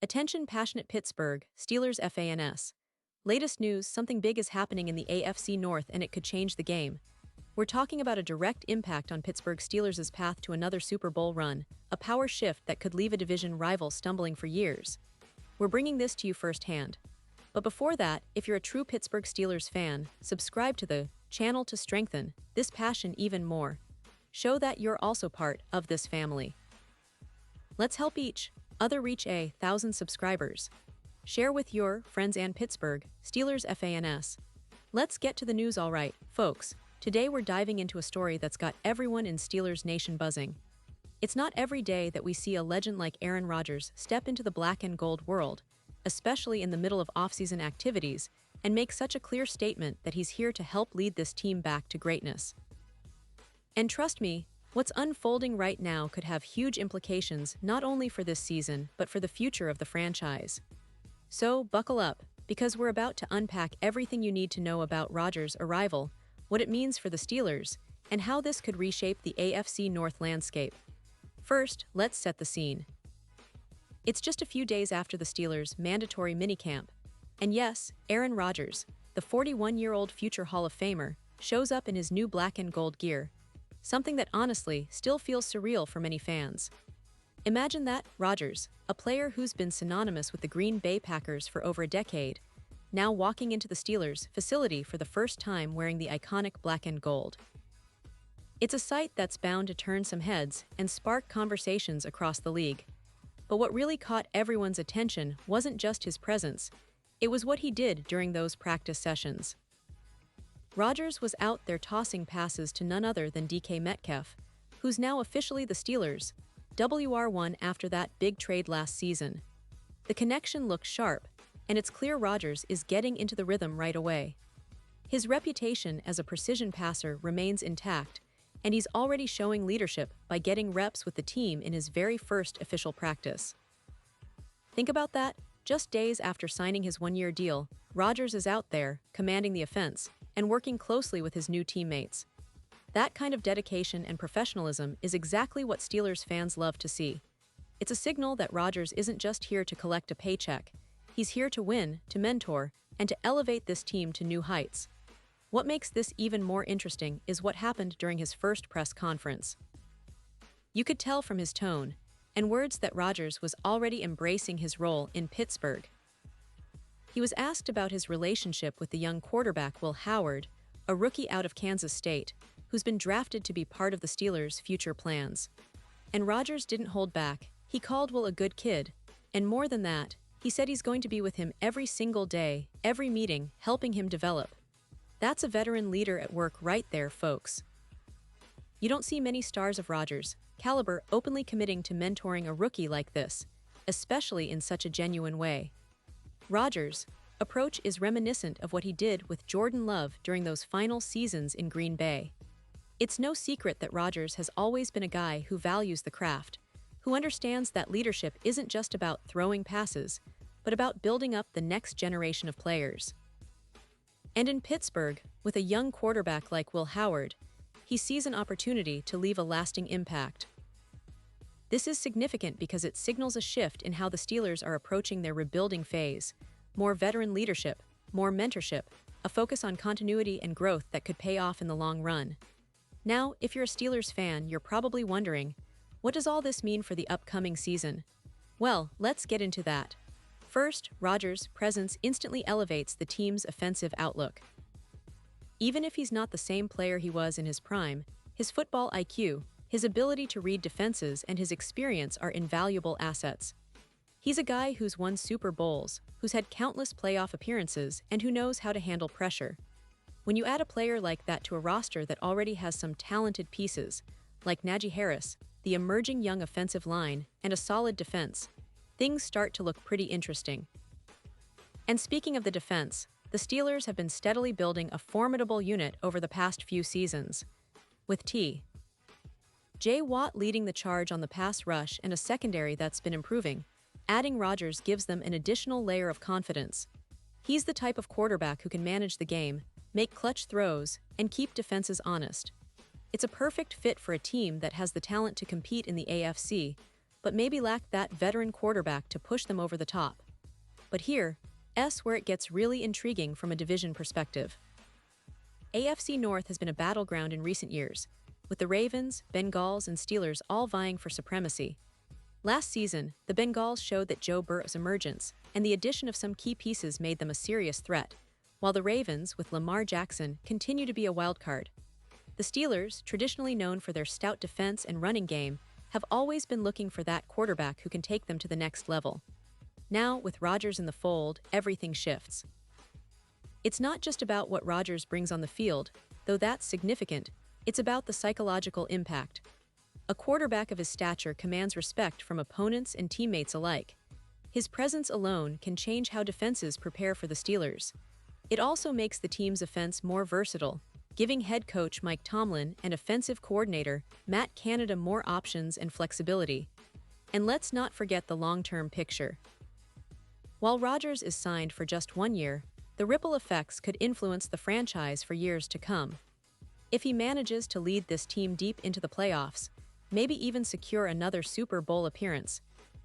Attention passionate Pittsburgh Steelers fans. Latest news, something big is happening in the AFC North and it could change the game. We're talking about a direct impact on Pittsburgh Steelers' path to another Super Bowl run, a power shift that could leave a division rival stumbling for years. We're bringing this to you firsthand. But before that, if you're a true Pittsburgh Steelers fan, subscribe to the channel to strengthen this passion even more. Show that you're also part of this family. Let's help each other reach 1,000 subscribers. Share with your friends and Pittsburgh Steelers fans. Let's get to the news, alright, folks. Today we're diving into a story that's got everyone in Steelers Nation buzzing. It's not every day that we see a legend like Aaron Rodgers step into the black and gold world, especially in the middle of off-season activities, and make such a clear statement that he's here to help lead this team back to greatness. And trust me, what's unfolding right now could have huge implications not only for this season, but for the future of the franchise. So, buckle up, because we're about to unpack everything you need to know about Rodgers' arrival, what it means for the Steelers, and how this could reshape the AFC North landscape. First, let's set the scene. It's just a few days after the Steelers' mandatory minicamp, and yes, Aaron Rodgers, the 41-year-old future Hall of Famer, shows up in his new black and gold gear, something that honestly still feels surreal for many fans. Imagine that, Rodgers, a player who's been synonymous with the Green Bay Packers for over a decade, now walking into the Steelers' facility for the first time wearing the iconic black and gold. It's a sight that's bound to turn some heads and spark conversations across the league. But what really caught everyone's attention wasn't just his presence, it was what he did during those practice sessions. Rodgers was out there tossing passes to none other than DK Metcalf, who's now officially the Steelers' WR1 after that big trade last season. The connection looks sharp, and it's clear Rodgers is getting into the rhythm right away. His reputation as a precision passer remains intact, and he's already showing leadership by getting reps with the team in his very first official practice. Think about that, just days after signing his one-year deal, Rodgers is out there, commanding the offense, and working closely with his new teammates. That kind of dedication and professionalism is exactly what Steelers fans love to see. It's a signal that Rodgers isn't just here to collect a paycheck. He's here to win, to mentor, and to elevate this team to new heights. What makes this even more interesting is what happened during his first press conference. You could tell from his tone and words that Rodgers was already embracing his role in Pittsburgh. He was asked about his relationship with the young quarterback Will Howard, a rookie out of Kansas State, who's been drafted to be part of the Steelers' future plans. And Rodgers didn't hold back. He called Will a good kid, and more than that, he said he's going to be with him every single day, every meeting, helping him develop. That's a veteran leader at work right there, folks. You don't see many stars of Rodgers' caliber openly committing to mentoring a rookie like this, especially in such a genuine way. Rodgers' approach is reminiscent of what he did with Jordan Love during those final seasons in Green Bay. It's no secret that Rodgers has always been a guy who values the craft, who understands that leadership isn't just about throwing passes, but about building up the next generation of players. And in Pittsburgh, with a young quarterback like Will Howard, he sees an opportunity to leave a lasting impact. This is significant because it signals a shift in how the Steelers are approaching their rebuilding phase. More veteran leadership, more mentorship, a focus on continuity and growth that could pay off in the long run. Now, if you're a Steelers fan, you're probably wondering, what does all this mean for the upcoming season? Well, let's get into that. First, Rodgers' presence instantly elevates the team's offensive outlook. Even if he's not the same player he was in his prime, his football IQ, his ability to read defenses, and his experience are invaluable assets. He's a guy who's won Super Bowls, who's had countless playoff appearances, and who knows how to handle pressure. When you add a player like that to a roster that already has some talented pieces, like Najee Harris, the emerging young offensive line, and a solid defense, things start to look pretty interesting. And speaking of the defense, the Steelers have been steadily building a formidable unit over the past few seasons, with J. Watt leading the charge on the pass rush and a secondary that's been improving. Adding Rodgers gives them an additional layer of confidence. He's the type of quarterback who can manage the game, make clutch throws, and keep defenses honest. It's a perfect fit for a team that has the talent to compete in the AFC, but maybe lacked that veteran quarterback to push them over the top. But here's where it gets really intriguing from a division perspective. AFC North has been a battleground in recent years, with the Ravens, Bengals, and Steelers all vying for supremacy. Last season, the Bengals showed that Joe Burrow's emergence and the addition of some key pieces made them a serious threat, while the Ravens, with Lamar Jackson, continue to be a wildcard. The Steelers, traditionally known for their stout defense and running game, have always been looking for that quarterback who can take them to the next level. Now, with Rodgers in the fold, everything shifts. It's not just about what Rodgers brings on the field, though that's significant, it's about the psychological impact. A quarterback of his stature commands respect from opponents and teammates alike. His presence alone can change how defenses prepare for the Steelers. It also makes the team's offense more versatile, giving head coach Mike Tomlin and offensive coordinator Matt Canada more options and flexibility. And let's not forget the long-term picture. While Rodgers is signed for just 1 year, the ripple effects could influence the franchise for years to come. If he manages to lead this team deep into the playoffs, maybe even secure another Super Bowl appearance,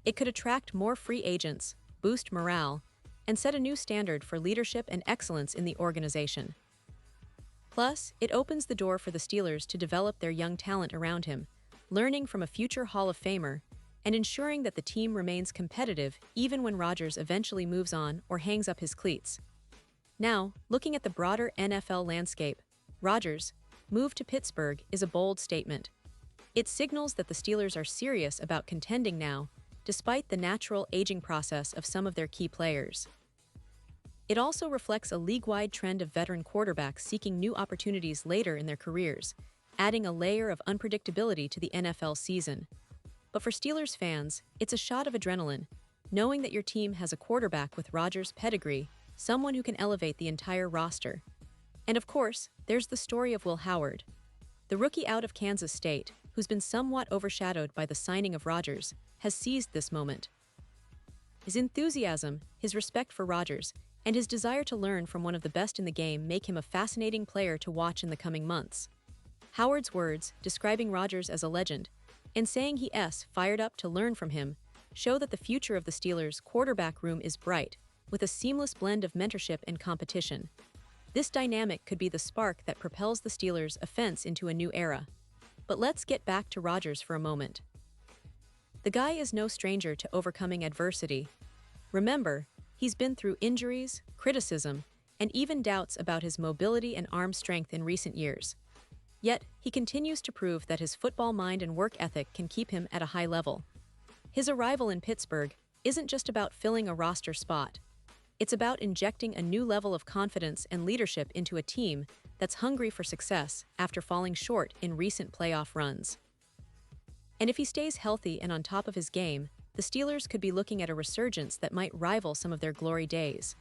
it could attract more free agents, boost morale, and set a new standard for leadership and excellence in the organization. Plus, it opens the door for the Steelers to develop their young talent around him, learning from a future Hall of Famer, and ensuring that the team remains competitive even when Rodgers eventually moves on or hangs up his cleats. Now, looking at the broader NFL landscape, Rodgers' move to Pittsburgh is a bold statement. It signals that the Steelers are serious about contending now, despite the natural aging process of some of their key players. It also reflects a league-wide trend of veteran quarterbacks seeking new opportunities later in their careers, adding a layer of unpredictability to the NFL season. But for Steelers fans, it's a shot of adrenaline, knowing that your team has a quarterback with Rodgers' pedigree, someone who can elevate the entire roster. And of course, there's the story of Will Howard. The rookie out of Kansas State, who's been somewhat overshadowed by the signing of Rodgers, has seized this moment. His enthusiasm, his respect for Rodgers, and his desire to learn from one of the best in the game make him a fascinating player to watch in the coming months. Howard's words, describing Rodgers as a legend, and saying he's fired up to learn from him, show that the future of the Steelers' quarterback room is bright, with a seamless blend of mentorship and competition. This dynamic could be the spark that propels the Steelers' offense into a new era. But let's get back to Rodgers for a moment. The guy is no stranger to overcoming adversity. Remember, he's been through injuries, criticism, and even doubts about his mobility and arm strength in recent years. Yet, he continues to prove that his football mind and work ethic can keep him at a high level. His arrival in Pittsburgh isn't just about filling a roster spot. It's about injecting a new level of confidence and leadership into a team that's hungry for success after falling short in recent playoff runs. And if he stays healthy and on top of his game, the Steelers could be looking at a resurgence that might rival some of their glory days.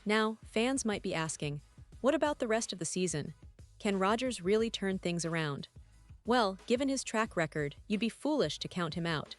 Now, fans might be asking, what about the rest of the season? Can Rodgers really turn things around? Well, given his track record, you'd be foolish to count him out.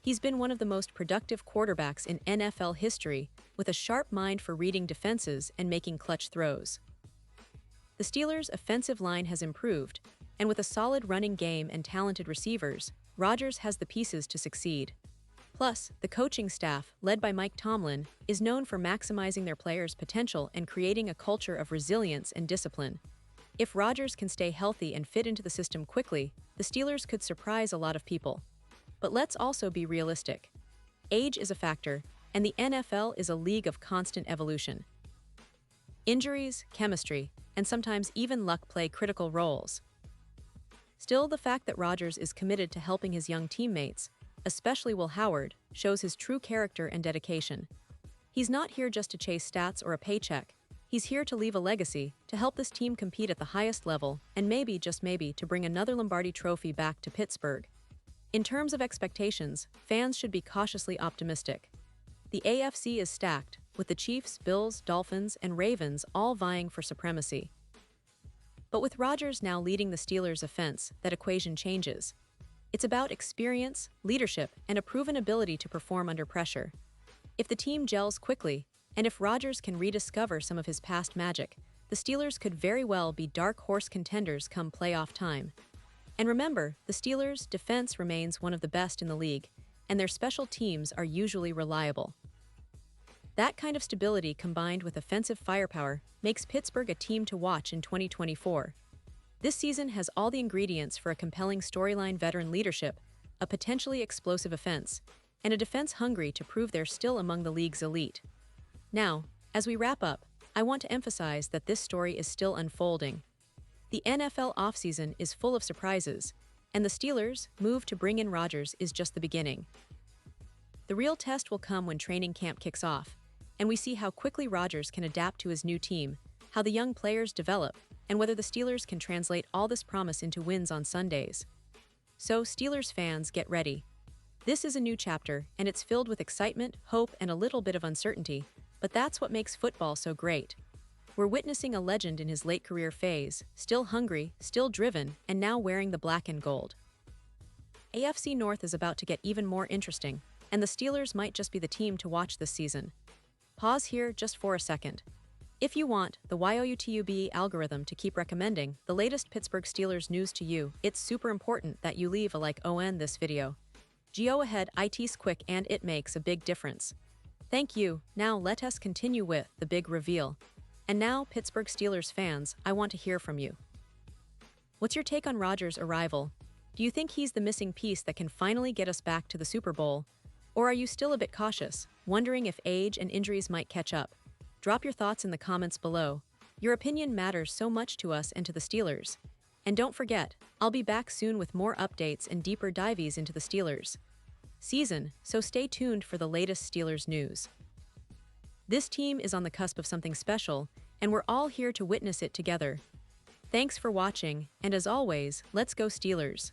He's been one of the most productive quarterbacks in NFL history, with a sharp mind for reading defenses and making clutch throws. The Steelers' offensive line has improved, and with a solid running game and talented receivers, Rodgers has the pieces to succeed. Plus, the coaching staff, led by Mike Tomlin, is known for maximizing their players' potential and creating a culture of resilience and discipline. If Rodgers can stay healthy and fit into the system quickly, the Steelers could surprise a lot of people. But let's also be realistic. Age is a factor, and the NFL is a league of constant evolution. Injuries, chemistry, and sometimes even luck play critical roles. Still, the fact that Rodgers is committed to helping his young teammates, especially Will Howard, shows his true character and dedication. He's not here just to chase stats or a paycheck. He's here to leave a legacy, to help this team compete at the highest level, and maybe, just maybe, to bring another Lombardi trophy back to Pittsburgh. In terms of expectations, fans should be cautiously optimistic. The AFC is stacked, with the Chiefs, Bills, Dolphins, and Ravens all vying for supremacy. But with Rodgers now leading the Steelers' offense, that equation changes. It's about experience, leadership, and a proven ability to perform under pressure. If the team gels quickly, and if Rodgers can rediscover some of his past magic, the Steelers could very well be dark horse contenders come playoff time. And remember, the Steelers' defense remains one of the best in the league, and their special teams are usually reliable. That kind of stability combined with offensive firepower makes Pittsburgh a team to watch in 2024. This season has all the ingredients for a compelling storyline: veteran leadership, a potentially explosive offense, and a defense hungry to prove they're still among the league's elite. Now, as we wrap up, I want to emphasize that this story is still unfolding. The NFL offseason is full of surprises, and the Steelers' move to bring in Rodgers is just the beginning. The real test will come when training camp kicks off, and we see how quickly Rodgers can adapt to his new team, how the young players develop, and whether the Steelers can translate all this promise into wins on Sundays. So, Steelers fans, get ready. This is a new chapter, and it's filled with excitement, hope, and a little bit of uncertainty, but that's what makes football so great. We're witnessing a legend in his late career phase, still hungry, still driven, and now wearing the black and gold. AFC North is about to get even more interesting, and the Steelers might just be the team to watch this season. Pause here just for a second. If you want the YouTube algorithm to keep recommending the latest Pittsburgh Steelers news to you, it's super important that you leave a like on this video. Go ahead, it's quick and it makes a big difference. Thank you. Now let us continue with the big reveal. And now, Pittsburgh Steelers fans, I want to hear from you. What's your take on Rodgers' arrival? Do you think he's the missing piece that can finally get us back to the Super Bowl? Or are you still a bit cautious, wondering if age and injuries might catch up? Drop your thoughts in the comments below. Your opinion matters so much to us and to the Steelers. And don't forget, I'll be back soon with more updates and deeper dives into the Steelers season, so stay tuned for the latest Steelers news. This team is on the cusp of something special, and we're all here to witness it together. Thanks for watching, and as always, let's go Steelers!